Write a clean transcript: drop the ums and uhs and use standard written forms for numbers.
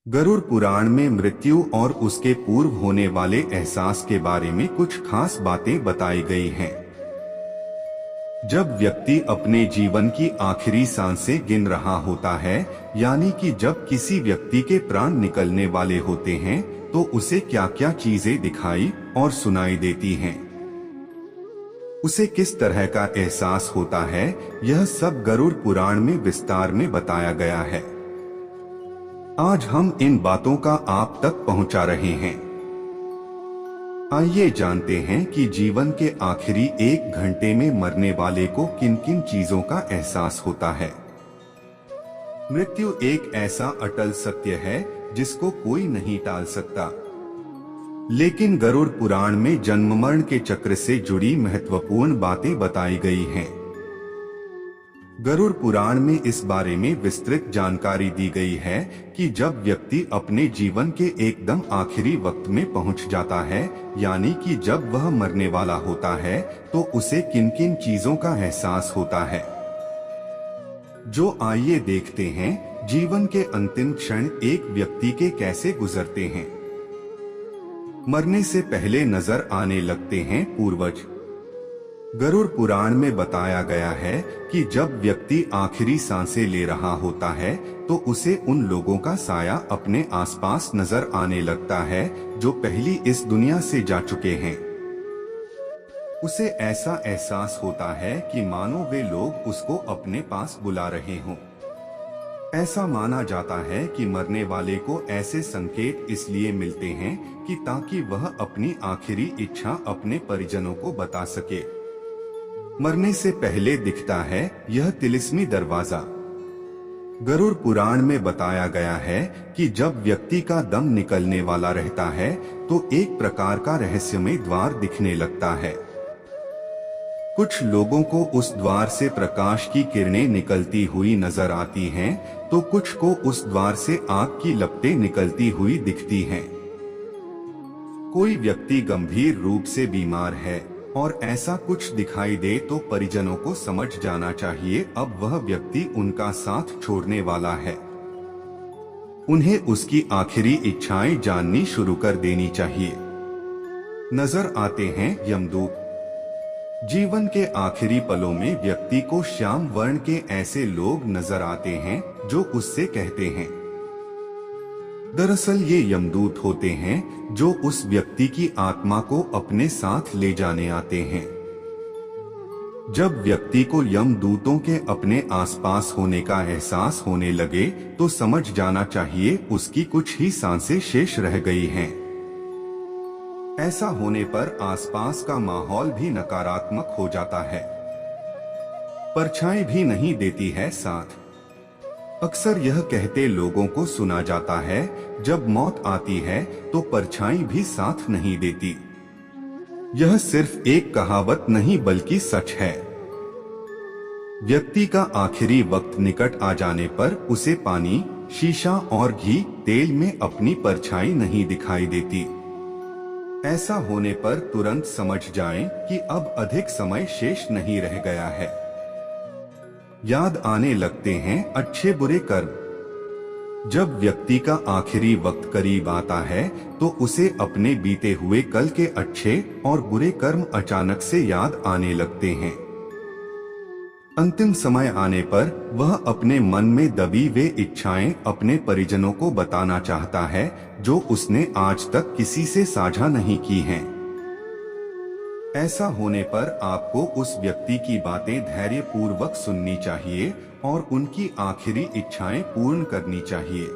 गरुड़ पुराण में मृत्यु और उसके पूर्व होने वाले एहसास के बारे में कुछ खास बातें बताई गई हैं। जब व्यक्ति अपने जीवन की आखिरी सांसें गिन रहा होता है, यानी कि जब किसी व्यक्ति के प्राण निकलने वाले होते हैं, तो उसे क्या क्या चीजें दिखाई और सुनाई देती हैं, उसे किस तरह का एहसास होता है, यह सब गरुड़ पुराण में विस्तार में बताया गया है। आज हम इन बातों का आप तक पहुंचा रहे हैं। आइए जानते हैं कि जीवन के आखिरी 1 घंटे में मरने वाले को किन किन चीजों का एहसास होता है। मृत्यु एक ऐसा अटल सत्य है जिसको कोई नहीं टाल सकता, लेकिन गरुड़ पुराण में जन्म मरण के चक्र से जुड़ी महत्वपूर्ण बातें बताई गई हैं। गरुड़ पुराण में इस बारे में विस्तृत जानकारी दी गई है कि जब व्यक्ति अपने जीवन के एकदम आखिरी वक्त में पहुंच जाता है, यानी कि जब वह मरने वाला होता है, तो उसे किन किन चीजों का एहसास होता है। आइए देखते हैं जीवन के अंतिम क्षण एक व्यक्ति के कैसे गुजरते हैं। मरने से पहले नजर आने लगते हैं पूर्वज। गरुड़ पुराण में बताया गया है कि जब व्यक्ति आखिरी सांसें ले रहा होता है, तो उसे उन लोगों का साया अपने आसपास नजर आने लगता है जो पहली इस दुनिया से जा चुके हैं। उसे ऐसा एहसास होता है कि मानो वे लोग उसको अपने पास बुला रहे हों। ऐसा माना जाता है कि मरने वाले को ऐसे संकेत इसलिए मिलते हैं कि ताकि वह अपनी आखिरी इच्छा अपने परिजनों को बता सके। मरने से पहले दिखता है यह तिलिस्मी दरवाजा। गरुड़ पुराण में बताया गया है कि जब व्यक्ति का दम निकलने वाला रहता है, तो एक प्रकार का रहस्यमय द्वार दिखने लगता है। कुछ लोगों को उस द्वार से प्रकाश की किरणें निकलती हुई नजर आती हैं, तो कुछ को उस द्वार से आग की लपटें निकलती हुई दिखती हैं। कोई व्यक्ति गंभीर रूप से बीमार है और ऐसा कुछ दिखाई दे तो परिजनों को समझ जाना चाहिए अब वह व्यक्ति उनका साथ छोड़ने वाला है। उन्हें उसकी आखिरी इच्छाएं जाननी शुरू कर देनी चाहिए। नजर आते हैं यमदूत। जीवन के आखिरी पलों में व्यक्ति को श्याम वर्ण के ऐसे लोग नजर आते हैं जो उससे कहते हैं। दरअसल ये यमदूत होते हैं जो उस व्यक्ति की आत्मा को अपने साथ ले जाने आते हैं। जब व्यक्ति को यमदूतों के अपने आसपास होने का एहसास होने लगे, तो समझ जाना चाहिए उसकी कुछ ही सांसें शेष रह गई हैं। ऐसा होने पर आसपास का माहौल भी नकारात्मक हो जाता है। परछाई भी नहीं देती है साथ। अक्सर यह कहते लोगों को सुना जाता है, जब मौत आती है तो परछाई भी साथ नहीं देती। यह सिर्फ एक कहावत नहीं बल्कि सच है। व्यक्ति का आखिरी वक्त निकट आ जाने पर उसे पानी, शीशा और घी तेल में अपनी परछाई नहीं दिखाई देती। ऐसा होने पर तुरंत समझ जाएं कि अब अधिक समय शेष नहीं रह गया है। याद आने लगते हैं अच्छे बुरे कर्म। जब व्यक्ति का आखिरी वक्त करीब आता है, तो उसे अपने बीते हुए कल के अच्छे और बुरे कर्म अचानक से याद आने लगते हैं। अंतिम समय आने पर वह अपने मन में दबी वे इच्छाएं अपने परिजनों को बताना चाहता है जो उसने आज तक किसी से साझा नहीं की हैं। ऐसा होने पर आपको उस व्यक्ति की बातें धैर्यपूर्वक सुननी चाहिए और उनकी आखिरी इच्छाएं पूर्ण करनी चाहिए।